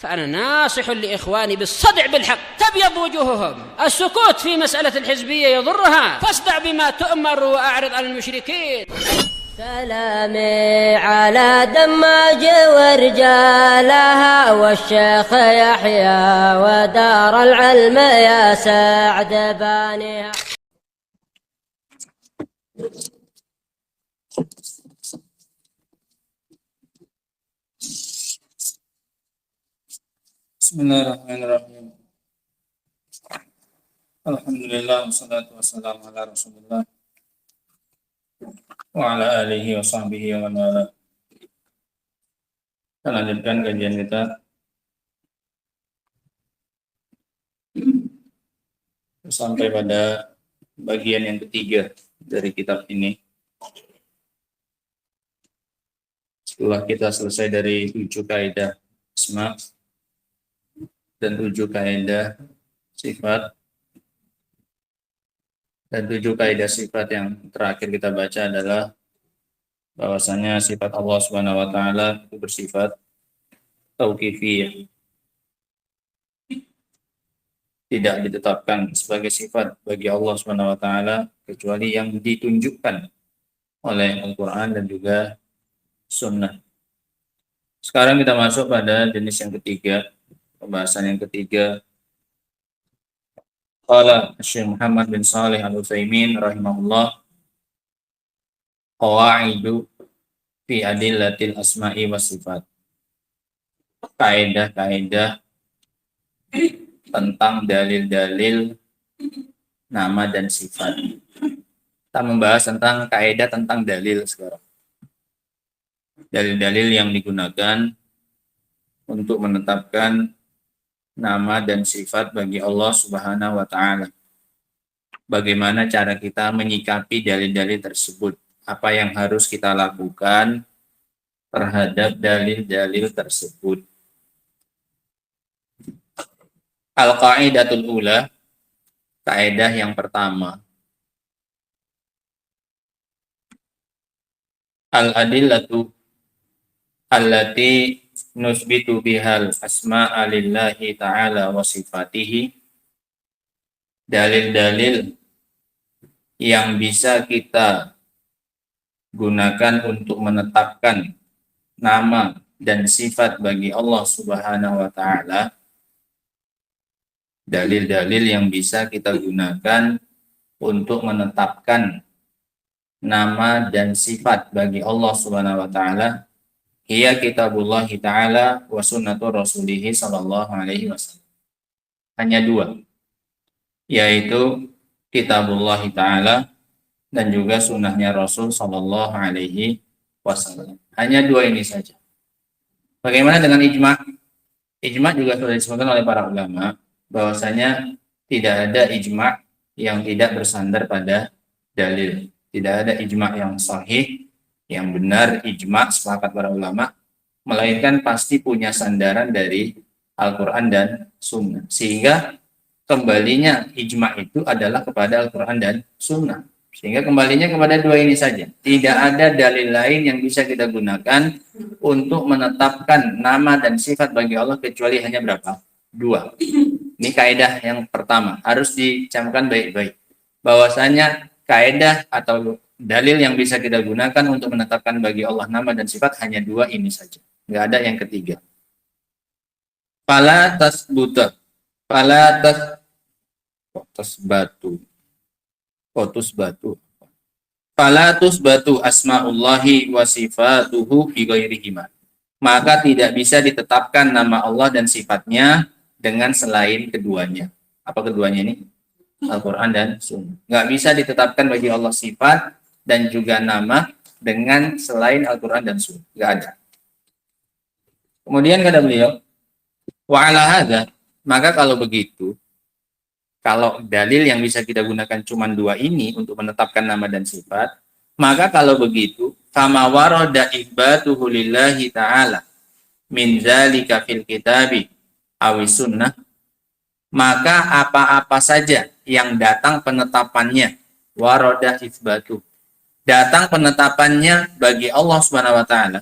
فأنا ناصح لإخواني بالصدع بالحق تبيض وجوههم. السكوت في مسألة الحزبية يضرها، فاصدع بما تؤمر وأعرض عن المشركين. سلامي على دماج ورجالها والشيخ يحيى ودار العلم يا سعد بانيها. Bismillahirrahmanirrahim. Alhamdulillah wassalatu wassalamu ala Rasulillah wa ala alihi wa sahbihi wa man wala. Kita lanjutkan kajian kita sampai pada bagian yang ketiga dari kitab ini. Setelah kita selesai dari 7 kaidah asma dan 7 kaidah sifat, dan 7 kaidah sifat yang terakhir kita baca adalah bahwasanya sifat Allah Subhanahu wa taala itu bersifat tauqifiyah, tidak ditetapkan sebagai sifat bagi Allah Subhanahu wa taala kecuali yang ditunjukkan oleh Al-Qur'an dan juga sunnah. Sekarang kita masuk pada jenis yang ketiga, pembahasan yang ketiga. Qala Syekh Muhammad bin Shalih Al-Utsaimin rahimahullah, qawaidu fi adillatil asma'i was sifat. Kaidah-kaidah tentang dalil-dalil nama dan sifat. Kita membahas tentang kaidah tentang dalil sekarang. Dalil-dalil yang digunakan untuk menetapkan nama dan sifat bagi Allah Subhanahu wa taala. Bagaimana cara kita menyikapi dalil-dalil tersebut? Apa yang harus kita lakukan terhadap dalil-dalil tersebut? Al-qaidatul ula, kaidah yang pertama. Al-adillatu allati nusbitu bihal asma'a lillahi ta'ala wa sifatihi, dalil-dalil yang bisa kita gunakan untuk menetapkan nama dan sifat bagi Allah Subhanahu wa taala. Dalil-dalil yang bisa kita gunakan untuk menetapkan nama dan sifat bagi Allah Subhanahu wa taala, hiya kitabullah ta'ala wa sunnatu rasulih sallallahu alaihi wasallam. Hanya 2, yaitu kitabullah ta'ala dan juga sunnahnya Rasul sallallahu alaihi wasallam. Hanya 2 ini saja. Bagaimana dengan ijma'? Ijma' juga sudah disebutkan oleh para ulama bahwasanya tidak ada ijma' yang tidak bersandar pada dalil. Tidak ada ijma' yang sahih, yang benar, ijma' sepakat para ulama, melainkan pasti punya sandaran dari Al-Quran dan Sunnah. Sehingga kembalinya ijma' itu adalah kepada Al-Quran dan Sunnah. Sehingga kembalinya kepada 2 ini saja. Tidak ada dalil lain yang bisa kita gunakan untuk menetapkan nama dan sifat bagi Allah kecuali hanya berapa? 2. Ini kaidah yang pertama. Harus dicamkan baik-baik. Bahwasanya kaidah atau dalil yang bisa kita gunakan untuk menetapkan bagi Allah nama dan sifat hanya 2 ini saja. Nggak ada yang ketiga. Fala tasbuta. Fala tasbatu. Fala tusbatu asma'ullahi wa sifatuhu bi ghairihima. Maka tidak bisa ditetapkan nama Allah dan sifatnya dengan selain keduanya. Apa keduanya ini? Al-Quran dan Sunnah. Nggak bisa ditetapkan bagi Allah sifat dan juga nama dengan selain Al-Quran dan Sunnah. Nggak ada. Kemudian kata beliau, wa ala hadza, maka kalau begitu, kalau dalil yang bisa kita gunakan cuma 2 ini untuk menetapkan nama dan sifat, maka kalau begitu, fama warada ibatuhu lillahi ta'ala min zalika fil kitabi awis sunnah, maka apa-apa saja yang datang penetapannya, warada itsbatu, datang penetapannya bagi Allah Subhanahu wa taala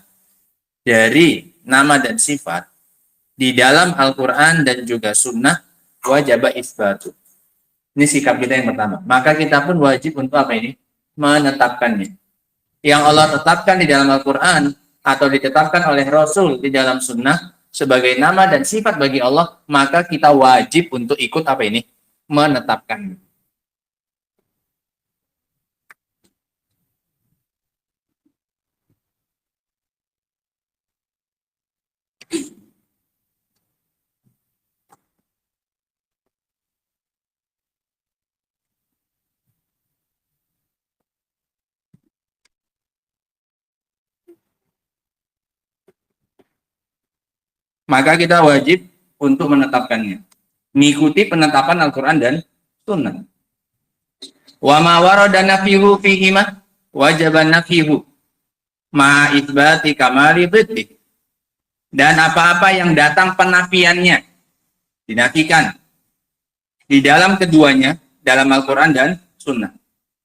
dari nama dan sifat, di dalam Al-Quran dan juga Sunnah, wajib isbatu. Ini sikap kita yang pertama. Maka kita pun wajib untuk apa ini? Menetapkannya. Yang Allah tetapkan di dalam Al-Quran atau ditetapkan oleh Rasul di dalam Sunnah sebagai nama dan sifat bagi Allah, maka kita wajib untuk ikut apa ini? Menetapkannya. Maka kita wajib untuk menetapkannya. Mengikuti penetapan Al-Quran dan Sunnah. Wa ma warada nafihu fihima wajaban nafihu ma itsbati kamali dhiddi. Dan apa-apa yang datang penafiannya dinafikan di dalam keduanya, dalam Al-Quran dan Sunnah.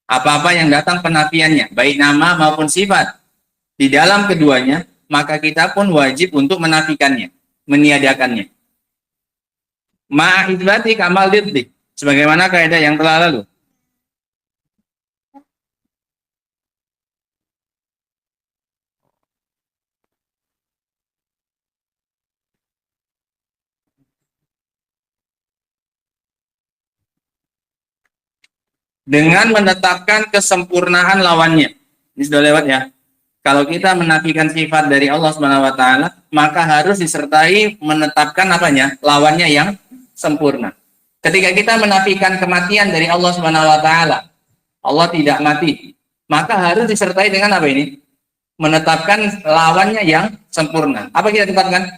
Apa-apa yang datang penafiannya, baik nama maupun sifat, di dalam keduanya, maka kita pun wajib untuk menafikannya, meniadakannya. Ma'idbati kamal diddi, sebagaimana kaidah yang telah lalu. Dengan menetapkan kesempurnaan lawannya. Ini sudah lewat ya. Kalau kita menafikan sifat dari Allah Subhanahu wa taala, maka harus disertai menetapkan apanya? Lawannya yang sempurna. Ketika kita menafikan kematian dari Allah Subhanahu wa taala, Allah tidak mati, maka harus disertai dengan apa ini? Menetapkan lawannya yang sempurna. Apa kita tetapkan?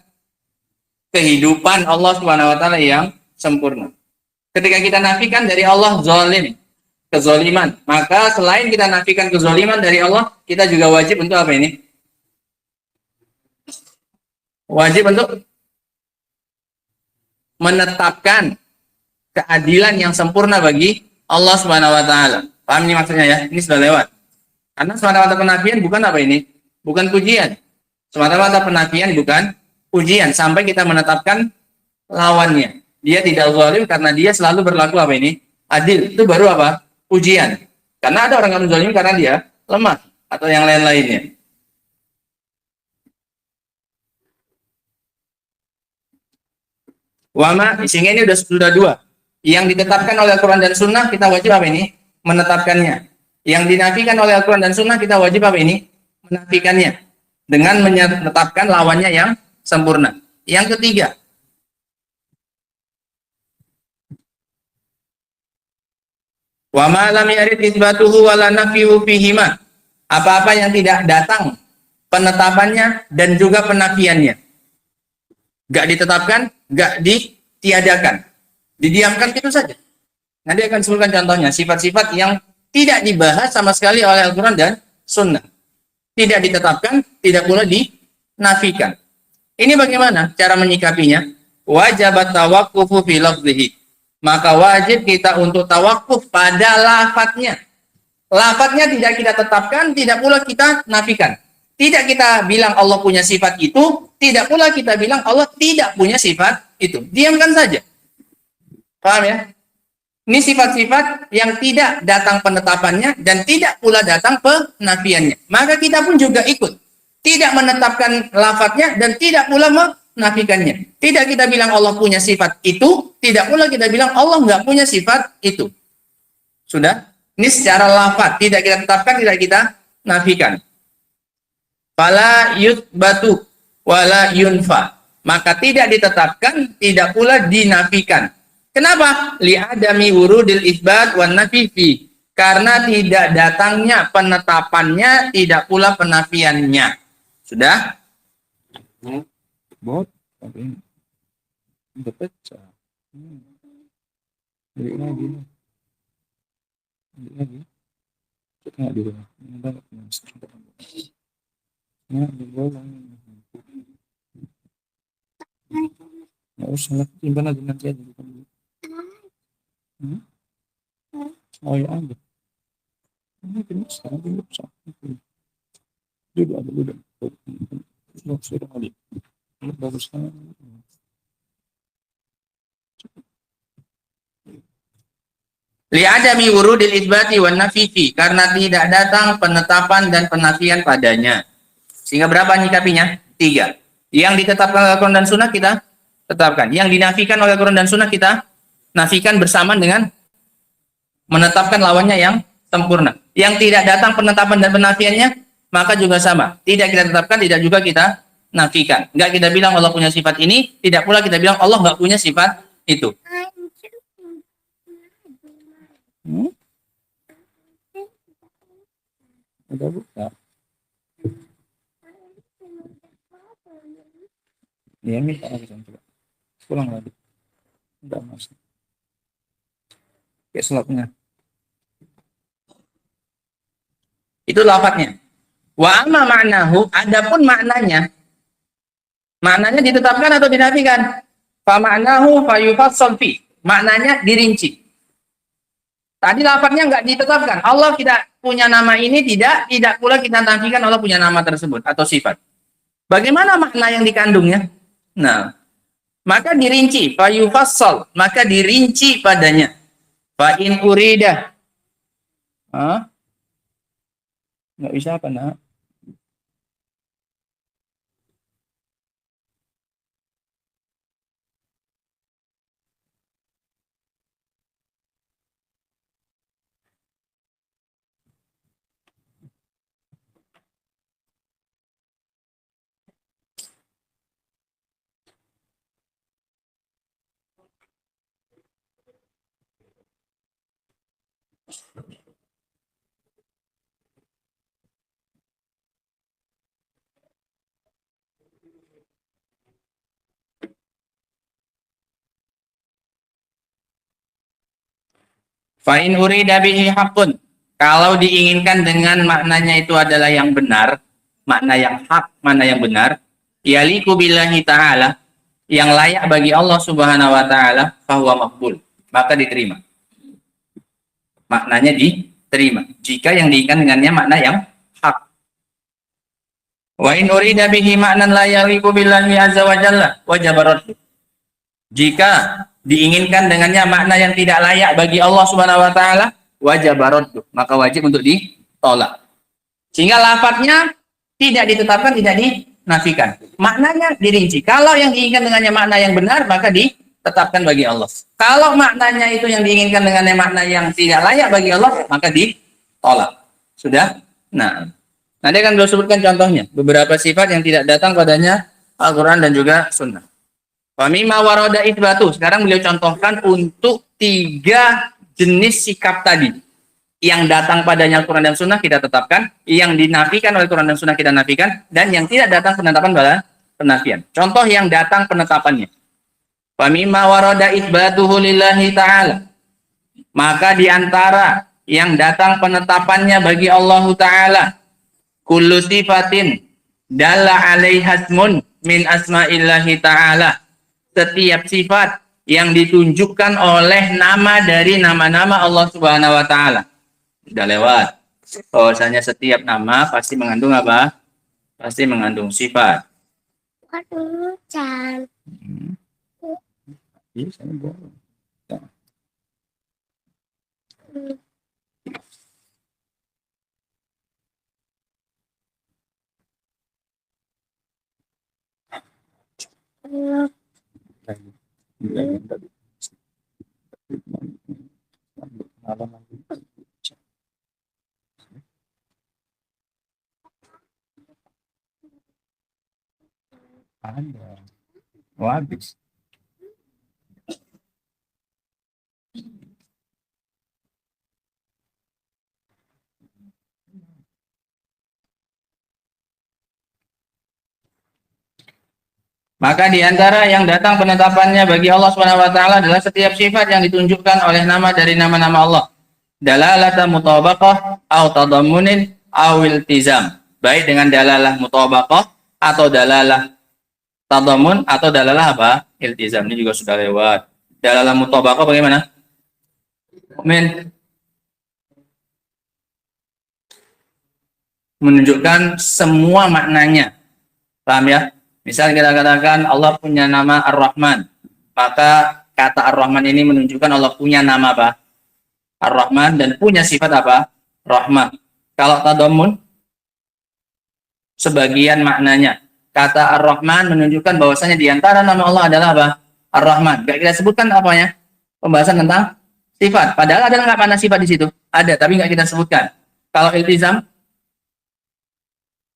Kehidupan Allah Subhanahu wa taala yang sempurna. Ketika kita nafikan dari Allah zalim, kezoliman, maka selain kita nafikan kezoliman dari Allah, kita juga wajib untuk apa ini? Wajib untuk menetapkan keadilan yang sempurna bagi Allah Subhanahu wa taala. Paham ini maksudnya ya? Ini sudah lewat. Karena semata-mata penafian bukan apa ini? Bukan pujian. Semata-mata penafian bukan pujian sampai kita menetapkan lawannya. Dia tidak zalim karena dia selalu berlaku apa ini? Adil. Itu baru apa? Ujian. Karena ada orang yang zalim karena dia lemah atau yang lain-lainnya. Wama, sehingga ini sudah dua. Yang ditetapkan oleh Al-Quran dan Sunnah kita wajib apa ini? Menetapkannya. Yang dinafikan oleh Al-Quran dan Sunnah kita wajib apa ini? Menafikannya. Dengan menetapkan lawannya yang sempurna. Yang ketiga, wa ma lam yarid itsbatuhu wa la nafyu fihima. Apa-apa yang tidak datang penetapannya dan juga penafiannya. Gak ditetapkan, gak ditiadakan. Didiamkan gitu saja. Nanti akan sebutkan contohnya, sifat-sifat yang tidak dibahas sama sekali oleh Al-Quran dan Sunnah. Tidak ditetapkan, tidak pula dinafikan. Ini bagaimana cara menyikapinya? Wajabat tawaqqufu fi lafzihi. Maka wajib kita untuk tawakuf pada lafadznya. Lafadznya tidak kita tetapkan, tidak pula kita nafikan. Tidak kita bilang Allah punya sifat itu, tidak pula kita bilang Allah tidak punya sifat itu. Diamkan saja. Paham ya? Ini sifat-sifat yang tidak datang penetapannya dan tidak pula datang penafiannya. Maka kita pun juga ikut. Tidak menetapkan lafadznya dan tidak pula menafikannya. Tidak kita bilang Allah punya sifat itu, tidak pula kita bilang Allah nggak punya sifat itu. Sudah? Ini secara lafadz, tidak kita tetapkan, tidak kita nafikan. Fala yuthbatu wala yunfa. Maka tidak ditetapkan, tidak pula dinafikan. Kenapa? Li'adami wurudil isbat wan nafi fi. Karena tidak datangnya penetapannya, tidak pula penafiannya. Sudah? Bot, tapi udah pecah. Balik lagi. Balik lagi. Cek nggak di rumah? Nggak boleh. Nggak usah lah, simpan aja nanti aja. Oh ya ada. Ini bisa, ini bisa. Duduk ada duduk. Sudah ada. Ini bagus kan? Li'adami wurudil itsbati wan nafi fi, karena tidak datang penetapan dan penafian padanya. Sehingga berapa nyikapinya? 3. Yang ditetapkan oleh Al-Quran dan Sunnah kita tetapkan. Yang dinafikan oleh Al-Quran dan Sunnah kita nafikan bersamaan dengan menetapkan lawannya yang sempurna. Yang tidak datang penetapan dan penafiannya, maka juga sama. Tidak kita tetapkan, tidak juga kita nafikan. Enggak kita bilang Allah punya sifat ini, tidak pula kita bilang Allah nggak punya sifat itu. Udah buka. Dia minta lagi coba. Pulang lagi. Udah masuk. Kayak slotnya. Itu lafadznya. Wa amma ma'nahu, adapun maknanya. Maknanya ditetapkan atau dinafikan? Fa ma'nahu fa yufassal fi. Maknanya dirinci. Tadi lafadznya enggak ditetapkan. Allah tidak punya nama ini, tidak pula kita nafikan Allah punya nama tersebut atau sifat. Bagaimana makna yang dikandungnya? Nah, maka dirinci, fa yufassal, maka dirinci padanya. Fa in urida. Nggak bisa apa, Nak? Fa in urida bihi haqqun. Kalau diinginkan dengan maknanya itu adalah yang benar, makna yang hak, makna yang benar, yaliku billahi ta'ala, yang layak bagi Allah Subhanahu wa taala, fahuwa maqbul, maka diterima. Maknanya diterima jika yang diinginkan dengannya makna yang hak. Wa in urida bihi ma'nan la yaliku billahi azza wa jalla wajib raddu. Jika diinginkan dengannya makna yang tidak layak bagi Allah Subhanahu wa taala, wajib raddu, maka wajib untuk ditolak. Sehingga lafadznya tidak ditetapkan, tidak dinafikan. Maknanya dirinci. Kalau yang diinginkan dengannya makna yang benar, maka ditetapkan bagi Allah. Kalau maknanya itu yang diinginkan dengannya makna yang tidak layak bagi Allah, maka ditolak. Sudah? Nah, nanti akan beliau sebutkan contohnya. Beberapa sifat yang tidak datang padanya Al-Quran dan juga Sunnah. Famima waroda itsbatu. Sekarang beliau contohkan untuk 3 jenis sikap tadi. Yang datang padanya Al-Quran dan Sunnah kita tetapkan, yang dinafikan oleh Al-Quran dan Sunnah kita nafikan, dan yang tidak datang penetapan pada penafian. Contoh yang datang penetapannya. Famima waroda itsbatuhu lillahi ta'ala. Maka diantara yang datang penetapannya bagi Allah Ta'ala, kullu sifatin dalla alaihasmun min asma'illahi ta'ala. Setiap sifat yang ditunjukkan oleh nama dari nama-nama Allah Subhanahu wa taala. Sudah lewat. Bahwasanya setiap nama pasti mengandung apa? Pasti mengandung sifat. Aduh, Chan. Iya, saya boleh. Ada. Oh, habis. Maka di antara yang datang penetapannya bagi Allah Subhanahu wa taala adalah setiap sifat yang ditunjukkan oleh nama dari nama-nama Allah. Dalalata mutabaqah atau tadammunin aw iltizam. Baik dengan dalalah mutabaqah atau dalalah tadammun atau dalalah apa? Iltizam. Ini juga sudah lewat. Dalalah mutabaqah bagaimana? Menunjukkan semua maknanya. Paham ya? Misal kita katakan Allah punya nama Ar-Rahman, maka kata Ar-Rahman ini menunjukkan Allah punya nama apa? Ar-Rahman dan punya sifat apa? Rahmah. Kalau tadammun, sebagian maknanya. Kata Ar-Rahman menunjukkan bahwasanya di antara nama Allah adalah apa? Ar-Rahman. Gak kita sebutkan apanya? Pembahasan tentang sifat. Padahal ada nggak mana sifat di situ? Ada, tapi nggak kita sebutkan. Kalau iltizam,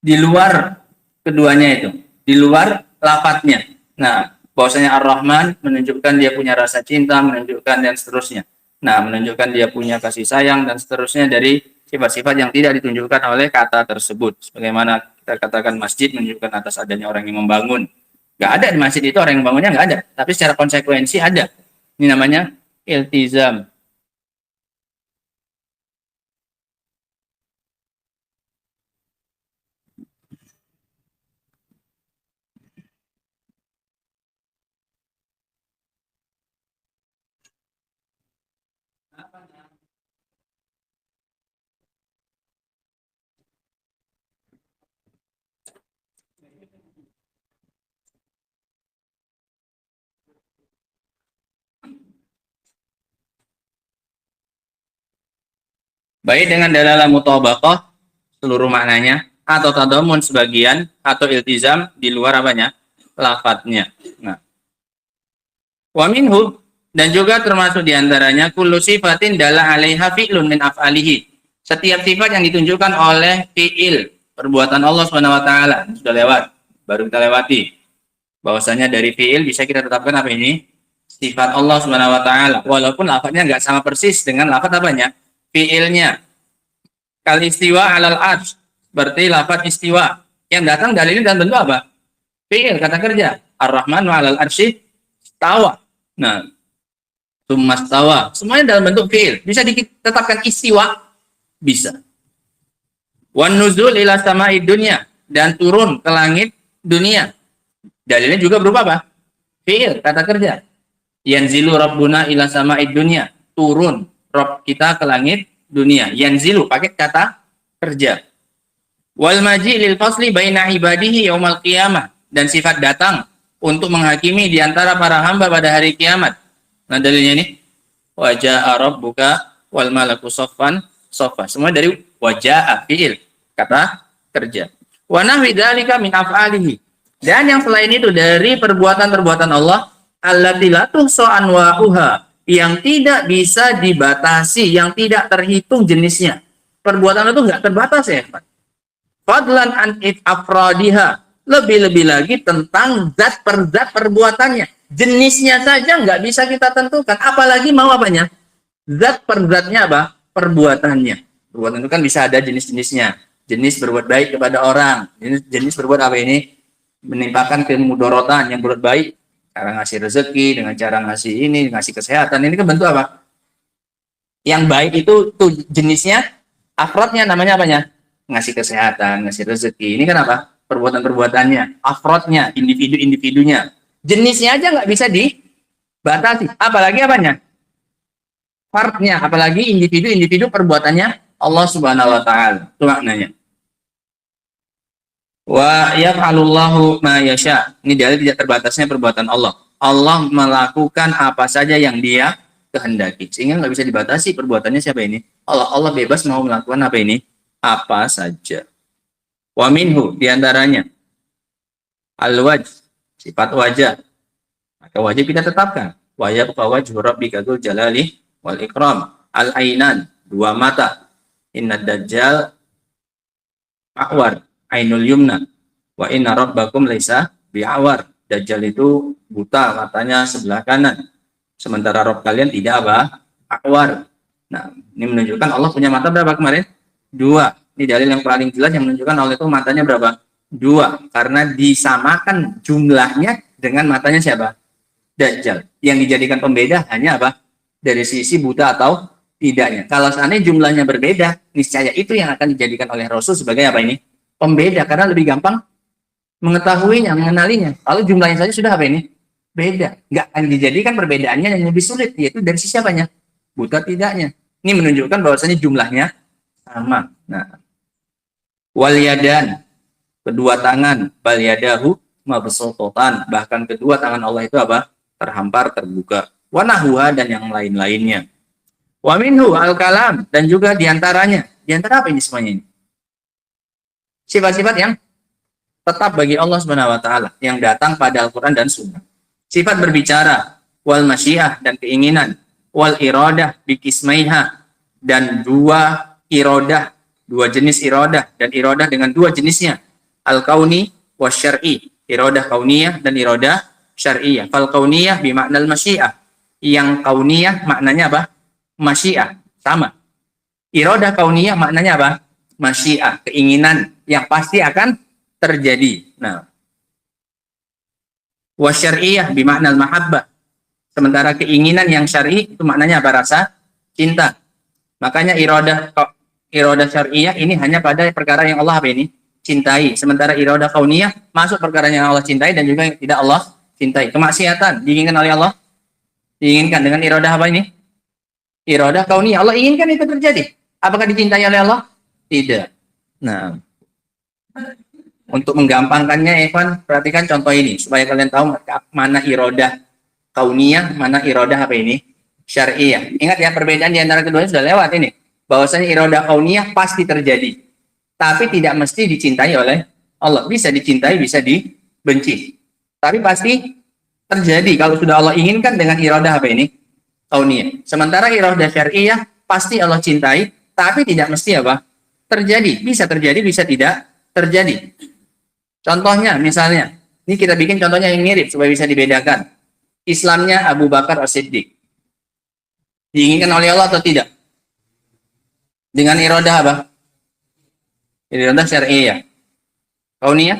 di luar keduanya itu. Di luar lafadznya. Nah, bahwasanya Ar-Rahman menunjukkan dia punya rasa cinta, menunjukkan dan seterusnya. Nah, menunjukkan dia punya kasih sayang dan seterusnya dari sifat-sifat yang tidak ditunjukkan oleh kata tersebut. Sebagaimana kita katakan masjid menunjukkan atas adanya orang yang membangun. Nggak ada di masjid itu orang yang membangunnya, nggak ada. Tapi secara konsekuensi ada. Ini namanya iltizam. Baik dengan dalalah mutabaqah seluruh maknanya, atau tadamun sebagian, atau iltizam di luar apanya? Lafadznya. Nah, wa minhu, dan juga termasuk diantaranya kullu sifatin dala alaiha fi'lun min af'alihi. Setiap sifat yang ditunjukkan oleh fi'il, perbuatan Allah Subhanahu wa taala. Sudah lewat, baru kita lewati. Bahwasanya dari fi'il bisa kita tetapkan apa ini? Sifat Allah Subhanahu wa taala. Walaupun lafadznya nggak sama persis dengan lafadz apanya? Fi'ilnya. Kal istiwa alal arsh, berarti lafadz istiwa. Yang datang dalilnya dalam bentuk apa? Fi'il, kata kerja. Ar-Rahman wa alal arsy istawa. Nah, tsummastawa. Semuanya dalam bentuk fi'il. Bisa ditetapkan istiwa? Bisa. Wan nuzul ila sama'id dunya, dan turun ke langit dunia. Dalilnya juga berupa apa? Fi'il, kata kerja. Yanzilu rabbuna ila sama'id dunya. Turun Rabb kita ke langit dunia. Yanzilu pakai kata kerja. Wal maji lil fasli baina ibadihi yaumal qiyamah, dan sifat datang untuk menghakimi di antara para hamba pada hari kiamat. Nah, dalilnya ini wajaa rabbuka wal malaku saffan saffa. Semua dari wajaa fi'il, kata kerja. Wa nahwi dzalika min af'alihi. Dan yang selain itu dari perbuatan-perbuatan Allah allati la tuhsa anwa'uha, yang tidak bisa dibatasi, yang tidak terhitung jenisnya. Perbuatan itu nggak terbatas ya, Pak. Fadlan an afradiha, lebih-lebih lagi tentang zat per zat perbuatannya. Jenisnya saja nggak bisa kita tentukan, apalagi mau apanya? Zat per zatnya apa? Perbuatannya. Perbuatan itu kan bisa ada jenis-jenisnya. Jenis berbuat baik kepada orang, jenis berbuat apa ini? Menimpakan kemudorotan yang berbuat baik. Cara ngasih rezeki, dengan cara ngasih ini, ngasih kesehatan, ini kan bentuk apa? Yang baik itu tuh jenisnya, afrodnya namanya apanya? Ngasih kesehatan, ngasih rezeki. Ini kan apa? Perbuatan-perbuatannya, afrodnya, individu-individunya. Jenisnya aja nggak bisa dibatasi. Apalagi apanya? Partnya, apalagi individu-individu perbuatannya Allah Subhanahu wa taala. Itu maknanya. Wa yaf'alullahu ma yasha. Ini dalil tidak terbatasnya perbuatan Allah. Allah melakukan apa saja yang Dia kehendaki. Sehingga nggak bisa dibatasi perbuatannya siapa ini? Allah. Allah bebas mau melakukan apa ini? Apa saja. Wa minhu, diantaranya al-wajh, sifat wajah. Maka wajah kita tetapkan. Wa yabqa wajhu rabbika dzul jalali wal ikram. Al-ainan, dua mata. Inna dajjal a'war ainul yumna wa inna rabbakum laisa bi'awar. Dajjal itu buta, matanya sebelah kanan. Sementara Rabb kalian tidak apa? A'war. Nah, ini menunjukkan Allah punya mata berapa kemarin? Dua. Ini dalil yang paling jelas yang menunjukkan Allah itu matanya berapa? Dua. Karena disamakan jumlahnya dengan matanya siapa? Dajjal. Yang dijadikan pembeda hanya apa? Dari sisi buta atau tidaknya. Kalau seandainya jumlahnya berbeda, niscaya itu yang akan dijadikan oleh Rasul sebagai apa ini? Pembeda, karena lebih gampang mengetahuinya, mengenalinya. Kalau jumlahnya saja sudah apa ini? Beda. Nggak akan dijadikan perbedaannya yang lebih sulit, yaitu dari sisi apanya? Buta tidaknya. Ini menunjukkan bahwasanya jumlahnya sama. Nah, wal yadan, kedua tangan, bal yadahu mabsuutatan, bahkan kedua tangan Allah itu apa? Terhampar, terbuka. Wa nahwa, dan yang lain-lainnya. Wa minhu al-kalam, dan juga diantaranya. Diantara apa ini semuanya ini? Sifat-sifat yang tetap bagi Allah Subhanahu wa taala yang datang pada Al-Qur'an dan Sunnah. Sifat berbicara, wal masyiah, dan keinginan, wal iradah bikismaiha, dan dua iradah, dua jenis iradah, dan iradah dengan dua jenisnya, al-kauni wa syar'i, iradah kauniyah dan iradah syar'iyah. Fal kauniyah bimaknal masyiah, yang kauniyah maknanya apa? Masyiah, sama. Iradah kauniyah maknanya apa? Masyiah, keinginan yang pasti akan terjadi. Nah, wa syar'iyah bimaknal mahabbah, sementara keinginan yang syar'i itu maknanya apa? Rasa cinta. Makanya iradah syar'iyah ini hanya pada perkara yang Allah apa ini? Cintai. Sementara iradah kauniyah masuk perkara yang Allah cintai dan juga yang tidak Allah cintai. Kemaksiatan diinginkan oleh Allah, diinginkan dengan iradah apa ini? Iradah kauniyah. Allah inginkan itu terjadi. Apakah dicintai oleh Allah? Tidak. Nah, untuk menggampangkannya, Evan, perhatikan contoh ini supaya kalian tahu mana iradah kauniyah, mana iradah apa ini? Syar'iyah. Ingat ya, perbedaan di antara keduanya sudah lewat ini. Bahwasanya iradah kauniyah pasti terjadi, tapi tidak mesti dicintai oleh Allah. Bisa dicintai, bisa dibenci, tapi pasti terjadi kalau sudah Allah inginkan dengan iradah apa ini? Kauniyah. Sementara iradah syar'iyah pasti Allah cintai, tapi tidak mesti apa? Terjadi. Bisa terjadi, bisa tidak terjadi. Contohnya, misalnya, ini kita bikin contohnya yang mirip supaya bisa dibedakan. Islamnya Abu Bakar As-Siddiq diinginkan oleh Allah atau tidak? Dengan iradah apa? Iradah syar'iyah. Kauniyah?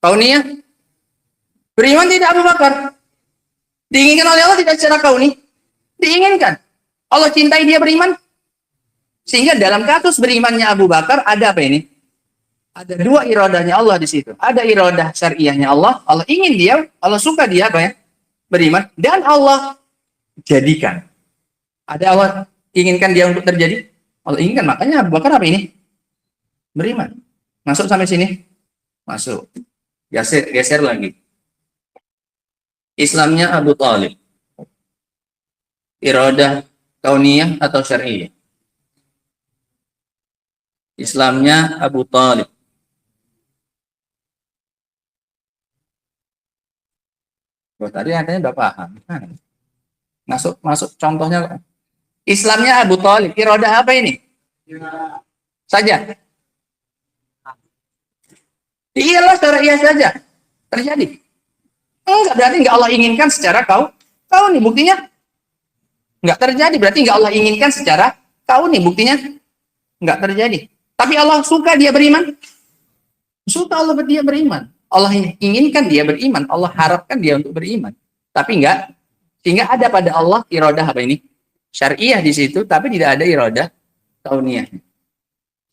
Kauniyah? Beriman tidak Abu Bakar? Diinginkan oleh Allah tidak secara kauni? Diinginkan. Allah cintai dia beriman. Sehingga dalam kasus berimannya Abu Bakar ada apa ini? Ada dua iradahnya Allah di situ. Ada iradah syar'iyahnya Allah. Allah ingin dia, Allah suka dia apa ya? Beriman. Dan Allah jadikan. Ada Allah inginkan dia untuk terjadi. Allah inginkan. Makanya Abu Bakar apa ini? Beriman. Masuk sampai sini? Masuk. Geser lagi. Islamnya Abu Thalib. Iradah kauniyah atau syar'iyah? Islamnya Abu Thalib. Oh, tadi katanya udah paham. Masuk contohnya. Islamnya Abu Thalib. Iradah apa ini? Saja. Iyalah syar'iyah saja. Terjadi. Enggak, berarti enggak Allah inginkan secara kauni. Buktinya enggak terjadi. Berarti enggak Allah inginkan secara kauni. Buktinya enggak terjadi. Tapi Allah suka dia beriman. Suka Allah dia beriman. Allah inginkan dia beriman. Allah harapkan dia untuk beriman. Tapi enggak. Sehingga ada pada Allah iradah apa ini? Syar'iyah di situ. Tapi tidak ada iradah kauniyah.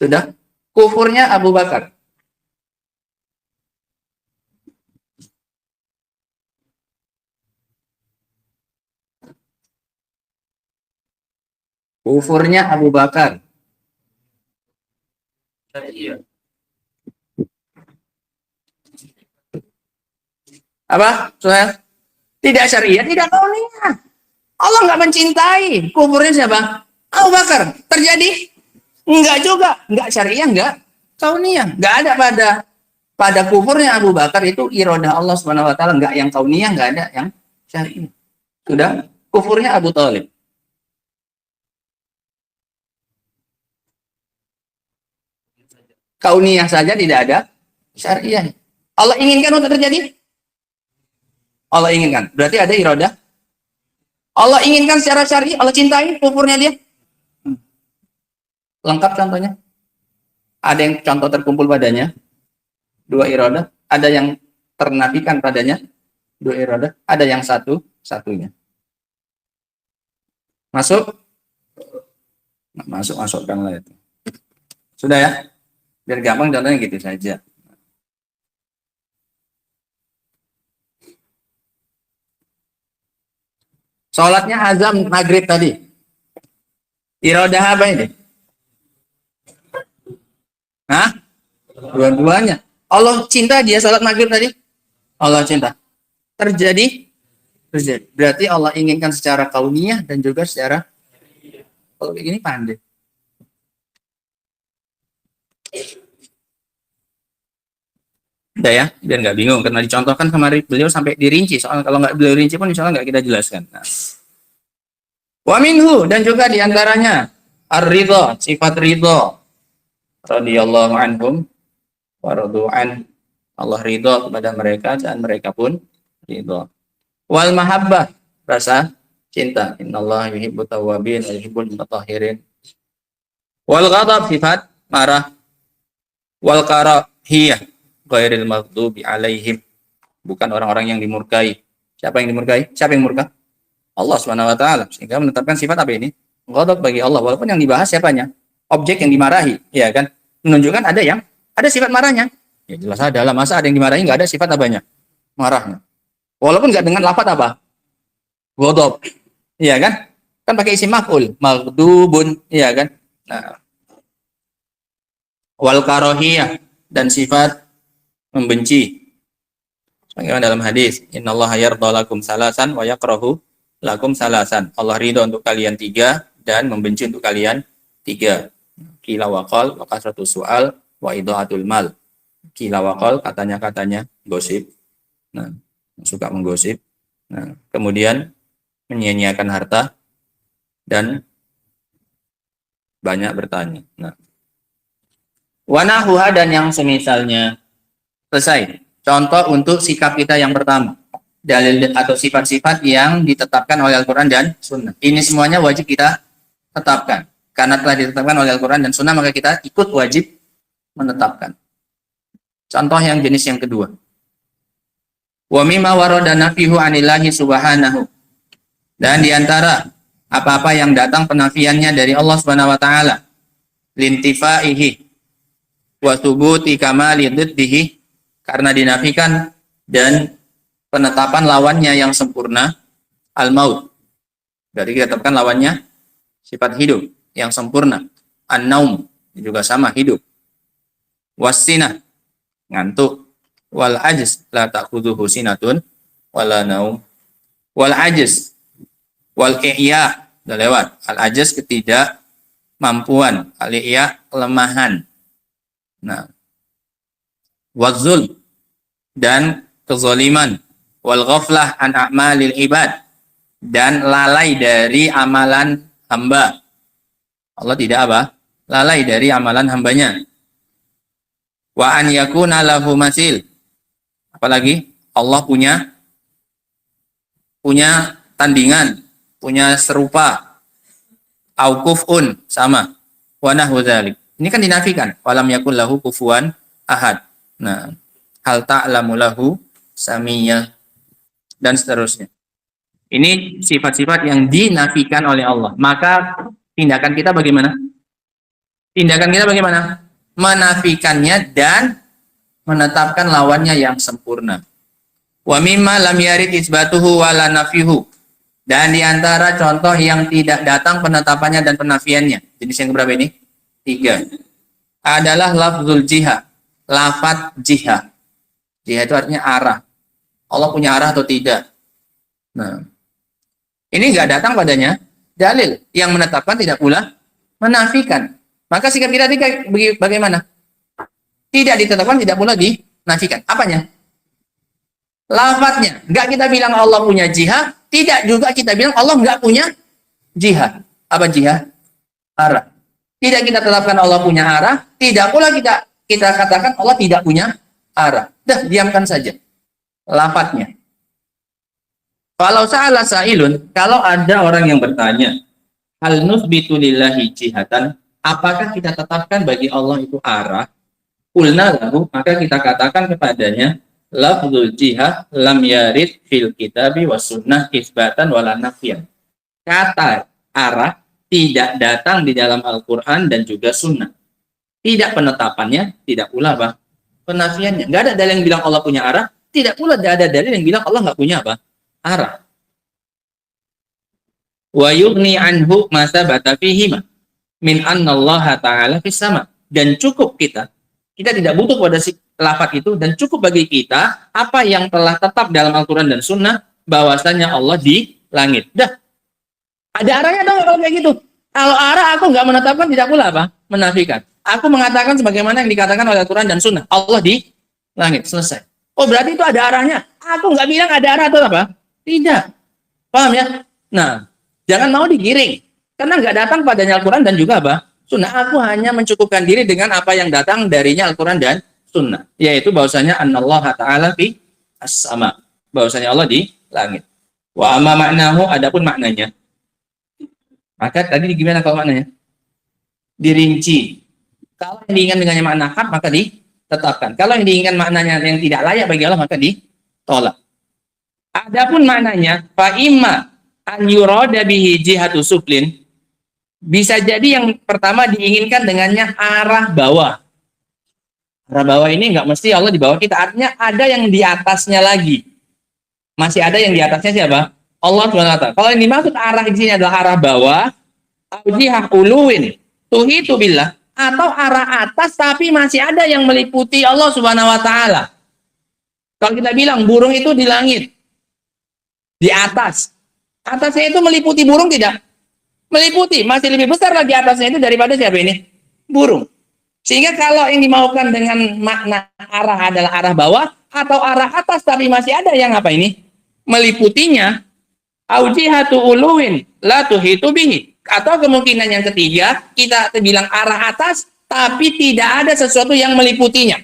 Sudah. Kufurnya Abu Bakar. Kufurnya Abu Bakar. Apa? Soal tidak syariah, tidak kauniyah. Allah nggak mencintai. Kufurnya siapa? Abu Bakar. Terjadi? Enggak juga. Enggak syariah, enggak kauniyah. Enggak ada pada kufurnya Abu Bakar itu iradah Allah Subhanahu wa taala, enggak yang kauniyah, enggak ada yang syariah. Sudah. Kufurnya Abu Thalib. Kauniyah saja tidak ada syariah. Allah inginkan untuk terjadi? Allah inginkan. Berarti ada iradah. Allah inginkan secara syar'i, Allah cintai kufurnya dia. Lengkap contohnya. Ada yang contoh terkumpul padanya, dua iradah. Ada yang ternafikan padanya, dua iradah. Ada yang satunya. Masuk? Masukkan lah itu. Sudah ya? Biar gampang contohnya gitu saja. Sholatnya azan maghrib tadi. Iradah apa ini? Hah? Dua-duanya. Allah cinta dia sholat maghrib tadi? Allah cinta. Terjadi? terjadi. Berarti Allah inginkan secara kauniyah dan juga secara, kalau begini pandai. Udah ya, biar nggak bingung. Karena dicontohkan kemarin beliau sampai dirinci. Soalnya kalau nggak beliau rinci pun insya Allah nggak kita jelaskan. Nah. Wa minhu, dan juga diantaranya ar-ridha, sifat ridha. Radhiyallahu anhum wa radu'an. Allah ridha kepada mereka dan mereka pun ridha. Wal mahabbah, rasa cinta. Innallaha yuhibbut tawwabin wa yuhibbul mutatahhirin. Wal ghadab, sifat marah. Wal karahiyah, ghairil maghdubi alaihim, bukan orang-orang yang dimurkai. Siapa yang dimurkai? Siapa yang murka? Allah Subhanahu wa taala. Sehingga menetapkan sifat apa ini? Ghadab bagi Allah, walaupun yang dibahas siapanya? Objek yang dimarahi, ya kan? Menunjukkan ada sifat marahnya. Ya jelas ada lah, masa ada yang dimarahi nggak ada sifat apanya? Marahnya. Walaupun nggak dengan lafaz apa? Ghadab. Iya kan? Kan pakai isim maf'ul, maghdubun, iya kan? Nah. Wal karahiyah, dan sifat membenci. Sebagaimana dalam hadis, innallaha yardha lakum salasan wa yakrahu lakum salasan. Allah ridho untuk kalian 3 dan membenci untuk kalian 3. Qila wa qal wa kasratu su'al wa idaatul mal. Qila wa qal, katanya gosip. Nah, suka menggosip. Nah, kemudian menyia-nyiakan harta dan banyak bertanya. Nah, wa nahuha, dan yang semisalnya. Selesai. Contoh untuk sikap kita yang pertama. Dalil atau sifat-sifat yang ditetapkan oleh Al-Quran dan Sunnah. Ini semuanya wajib kita tetapkan. Karena telah ditetapkan oleh Al-Quran dan Sunnah, maka kita ikut wajib menetapkan. Contoh yang jenis yang kedua. Wa mimma warada nafihu anillahi subhanahu. Dan diantara apa-apa yang datang penafiannya dari Allah Subhanahu wa taala, lintifaihi wa thubuti kamali dhiddihi, karena dinafikan dan penetapan lawannya yang sempurna, al-maut. Berarti kita tetapkan lawannya sifat hidup yang sempurna. An-naum juga sama, hidup. Was-sinah, ngantuk. Wal ajz, la ta'khudhuhu sinatun wala naum. Wal ajz, wal i'ya, udah lewat. Al ajz, ketidakmampuan. Al i'ya, kelemahan. Nah, wazul, dan kezaliman. Wal ghaflah an a'malil ibad, dan lalai dari amalan hamba. Allah tidak apa? Lalai dari amalan hambanya. Wa an yakuna lahu masil. Apalagi Allah punya tandingan, punya serupa. Auqufun, sama. Wa nahwu dzalik. Ini kan dinafikan. Walam yakul lahu kufuwan ahad. Nah, hal ta'lamu lahu samiyah, dan seterusnya. Ini sifat-sifat yang dinafikan oleh Allah. Maka tindakan kita bagaimana? Tindakan kita bagaimana? Menafikannya dan menetapkan lawannya yang sempurna. Wa mimma lam yarid isbatuhu wala nafihu. Dan diantara contoh yang tidak datang penetapannya dan penafiannya. Jenis yang berapa ini? 3. Adalah lafzul jihah. Lafaz jihah. Jihah itu artinya arah. Allah punya arah atau tidak? Nah, ini enggak datang padanya dalil yang menetapkan, tidak pula menafikan. Maka sikap kita bagaimana? Tidak ditetapkan, tidak pula dinafikan. Apanya? Lafadznya. Enggak kita bilang Allah punya jihad, tidak juga kita bilang Allah enggak punya jihad. Apa jihad? Arah. Tidak kita tetapkan Allah punya arah, tidak pula kita katakan Allah tidak punya arah. Dah, diamkan saja lafadznya. Kalau sa'ala sa'ilun, kalau ada orang yang bertanya, hal nusbitu lillahi jihatan, apakah kita tetapkan bagi Allah itu arah? Qulna lahu, maka kita katakan kepadanya, lafzul jihad lam yarid fil kitabi was sunnah isbatan wala nafiyan. Kata arah tidak datang di dalam Al-Quran dan juga sunnah. Tidak penetapannya, tidak pula apa? Penafiannya. Nggak ada dalil yang bilang Allah punya arah, tidak pula ada dalil yang bilang Allah nggak punya apa? Arah. Wa yughni anhu ma sabata fihi min anna Allah ta'ala fis sama. Dan cukup kita tidak butuh pada lafaz itu, dan cukup bagi kita apa yang telah tetap dalam Al-Quran dan Sunnah bahwasanya Allah di langit. Dah. Ada arahnya dong kalau kayak gitu. Kalau arah aku nggak menetapkan, tidak pula apa? Menafikan. Aku mengatakan sebagaimana yang dikatakan oleh Al-Quran dan Sunnah. Allah di langit. Selesai. Oh berarti itu ada arahnya. Aku nggak bilang ada arah atau apa? Tidak. Paham ya? Nah, jangan mau digiring. Karena nggak datang padanya Al-Quran dan juga apa? Sunnah. Aku hanya mencukupkan diri dengan apa yang datang darinya Al-Quran dan Sunnah. Yaitu bahwasanya Anallaha Ta'ala fi as-sama. Bahwasanya Allah di langit. Wa amma maknahu, adapun maknanya. Maka tadi gimana kalau maknanya? Dirinci. Kalau yang diinginkan dengannya makna hak, maka ditetapkan. Kalau yang diinginkan maknanya yang tidak layak bagi Allah, maka ditolak. Adapun maknanya, fa imma an yurada bihi jihatu sublin, bisa jadi yang pertama diinginkan dengannya arah bawah. Arah bawah ini nggak mesti Allah di bawah kita. Artinya ada yang di atasnya lagi. Masih ada yang di atasnya siapa? Allah SWT. Kalau yang dimaksud arah di sini adalah arah bawah, jihah uluwin, tuhitu billah, atau arah atas tapi masih ada yang meliputi Allah Subhanahu wa taala. Kalau kita bilang burung itu di langit, di atas. Atasnya itu meliputi burung tidak? Meliputi, masih lebih besar lagi atasnya itu daripada siapa ini? Burung. Sehingga kalau yang dimaukan dengan makna arah adalah arah bawah atau arah atas tapi masih ada yang apa ini? Meliputinya, aujihatu uluwin la tuhitu bihi. Atau kemungkinan yang ketiga, kita bilang arah atas tapi tidak ada sesuatu yang meliputinya.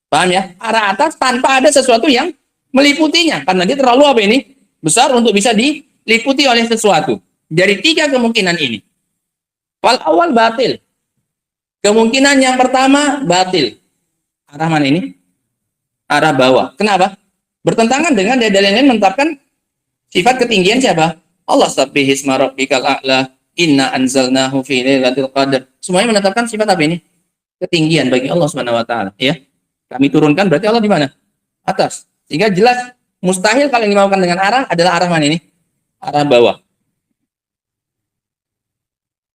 Paham ya? Arah atas tanpa ada sesuatu yang meliputinya. Karena dia terlalu apa ini? Besar untuk bisa diliputi oleh sesuatu. Dari tiga kemungkinan ini. Wal awal batil. Kemungkinan yang pertama batil. Arah mana ini? Arah bawah. Kenapa? Bertentangan dengan dalil yang menetapkan sifat ketinggian siapa? Allah subhanahu rabbikal a'la inna anzalnahu fi lailatul qadar. Semuanya menetapkan sifat apa ini? Ketinggian bagi Allah Subhanahu wa taala, ya. Kami turunkan berarti Allah di mana? Atas. Sehingga jelas mustahil kalau yang dimaukan dengan arah adalah arah mana ini? Arah bawah.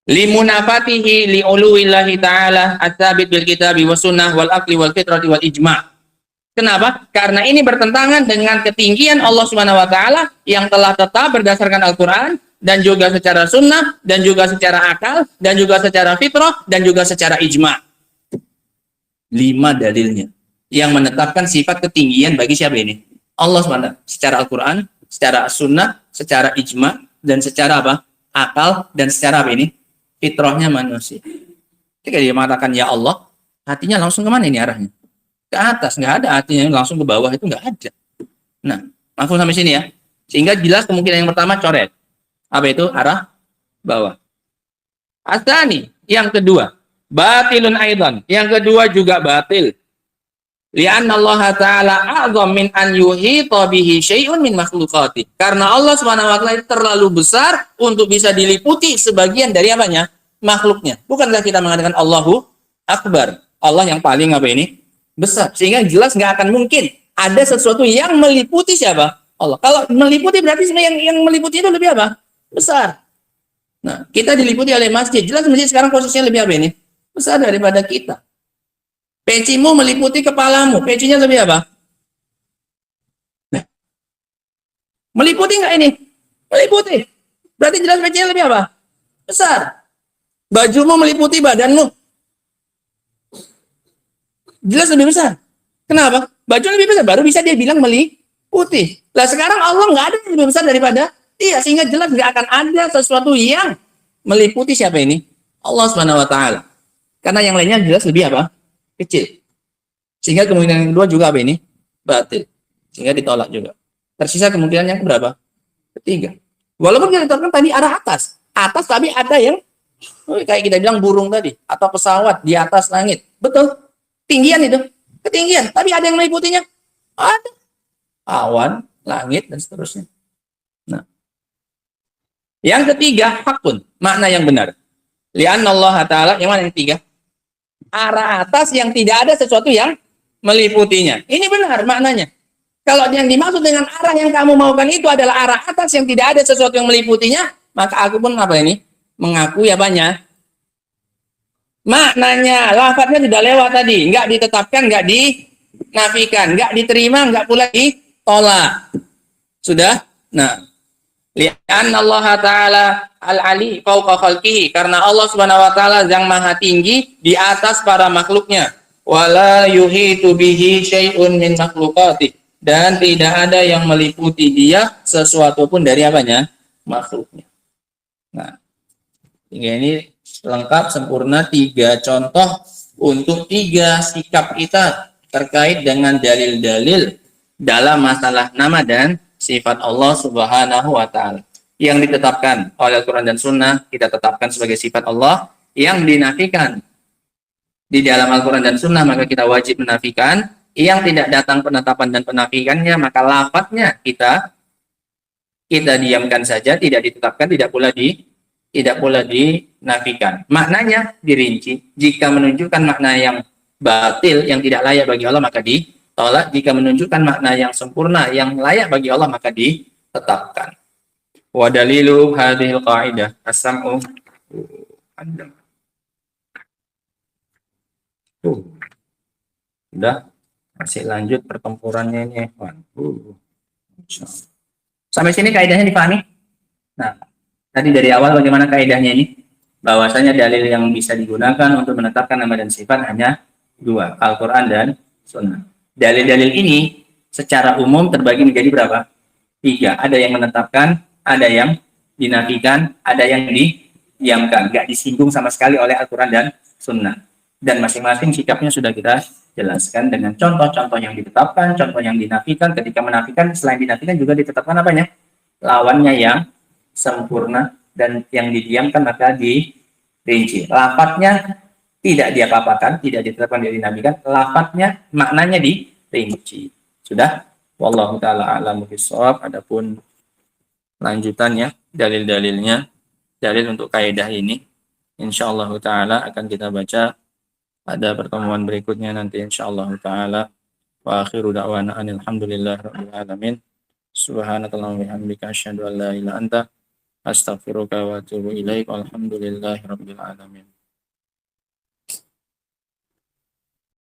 Limunafatihi li'uluwillahi ta'ala at-tsabit bil kitabi was sunnah wal aqli wal fitrati wal ijma'. Kenapa? Karena ini bertentangan dengan ketinggian Allah Subhanahu wa taala yang telah tetap berdasarkan Al-Qur'an dan juga secara sunnah dan juga secara akal dan juga secara fitrah dan juga secara ijma'. 5 dalilnya yang menetapkan sifat ketinggian bagi siapa ini? Allah SWT. Secara Al-Qur'an, secara sunnah, secara ijma' dan secara apa? Akal dan secara apa ini? Fitrahnya manusia. Ketika dia mengatakan ya Allah, hatinya langsung kemana ini arahnya? Ke atas, nggak ada, artinya langsung ke bawah itu nggak ada. Nah, langsung sampai sini ya. Sehingga jelas kemungkinan yang pertama coret. Apa itu? Arah bawah. Asani, yang kedua, batilun aidan. Yang kedua juga batil. Li'anna Allah Ta'ala a'zam min an yuhita bihi syai'un min makhluqati. Karena Allah Subhanahu wa taala terlalu besar untuk bisa diliputi sebagian dari apanya? Makhluknya. Bukankah kita mengatakan Allahu Akbar. Allah yang paling apa ini? Besar. Sehingga jelas nggak akan mungkin ada sesuatu yang meliputi siapa? Allah. Kalau meliputi berarti sebenarnya yang meliputi itu lebih apa? Besar. Nah, kita diliputi oleh masjid. Jelas masjid sekarang posisinya lebih apa ini? Besar daripada kita. Pecimu meliputi kepalamu. Pecinya lebih apa? Nah. Meliputi nggak ini? Meliputi. Berarti jelas pecinya lebih apa? Besar. Bajumu meliputi badanmu. Jelas lebih besar. Kenapa? Baju lebih besar, baru bisa dia bilang meliputi. Lah sekarang Allah nggak ada yang lebih besar daripada dia, sehingga jelas nggak akan ada sesuatu yang meliputi siapa ini? Allah Subhanahu wa taala. Karena yang lainnya jelas lebih apa? Kecil. Sehingga kemungkinan yang kedua juga apa ini? Batil. Sehingga ditolak juga. Tersisa kemungkinan yang berapa? Ketiga. Walaupun kita tetapkan tadi arah atas. Atas tapi ada yang kayak kita bilang burung tadi atau pesawat di atas langit. Betul. Tinggian itu, ketinggian. Tapi ada yang meliputinya? Ada. Awan, langit, dan seterusnya. Nah. Yang ketiga, hakun. Makna yang benar. Li'anna Allah Ta'ala, yang mana yang ketiga? Arah atas yang tidak ada sesuatu yang meliputinya. Ini benar maknanya. Kalau yang dimaksud dengan arah yang kamu maukan itu adalah arah atas yang tidak ada sesuatu yang meliputinya, maka aku pun apa ini? Mengakui apanya? Maknanya, lafadznya sudah lewat tadi. Nggak ditetapkan, nggak dinafikan. Nggak diterima, nggak pula ditolak. Sudah? Nah, li'anna Allah Ta'ala al-ali fauqa khalqihi, karena Allah Subhanahu wa taala yang maha tinggi di atas para makhluknya. Wala yuhitu bihi syai'un min makhluqatih, dan tidak ada yang meliputi dia sesuatu pun dari apanya? Makhluknya. Nah, ini lengkap sempurna 3 contoh untuk 3 sikap kita terkait dengan dalil-dalil dalam masalah nama dan sifat Allah Subhanahu wa taala. Yang ditetapkan oleh Al-Quran dan Sunnah kita tetapkan sebagai sifat Allah, yang dinafikan di dalam Al-Quran dan Sunnah maka kita wajib menafikan, yang tidak datang penetapan dan penafikannya maka lafadznya kita diamkan saja, tidak ditetapkan, tidak pula dinafikan. Maknanya dirinci. Jika menunjukkan makna yang batil, yang tidak layak bagi Allah maka ditolak. Jika menunjukkan makna yang sempurna, yang layak bagi Allah maka ditetapkan. Wa dalilu hadhil qaidah as-sam'u. Sudah, masih lanjut pertempurannya ini, Ikhwan. Sampai sini kaidahnya dipahami? Nah, tadi dari awal bagaimana kaidahnya ini? Bahwasanya dalil yang bisa digunakan untuk menetapkan nama dan sifat hanya 2, Al-Quran dan Sunnah. Dalil-dalil ini secara umum terbagi menjadi berapa? 3. Ada yang menetapkan, ada yang dinafikan, ada yang didiamkan. Nggak disinggung sama sekali oleh Al-Quran dan Sunnah. Dan masing-masing sikapnya sudah kita jelaskan dengan contoh-contoh yang ditetapkan, contoh yang dinafikan. Ketika menafikan, selain dinafikan juga ditetapkan apanya? Lawannya yang sempurna, dan yang didiamkan maka dirinci. Lafadznya tidak diapa-apakan, tidak ditetapkan, tidak dinafikan. Lafadznya maknanya dirinci. Sudah? Wallahu ta'ala a'lamu bishawab. Adapun lanjutannya, dalil-dalilnya, dalil untuk kaidah ini, insyaallah ta'ala akan kita baca pada pertemuan berikutnya nanti insyaallah ta'ala. Wa akhiru da'wana alhamdulillah rabbil alamin. Subhanakallahumma wa bihamdika asyhadu an la ilaha illa anta astaghfiruka wa atubu ilaik. Alhamdulillahi rabbil alamin.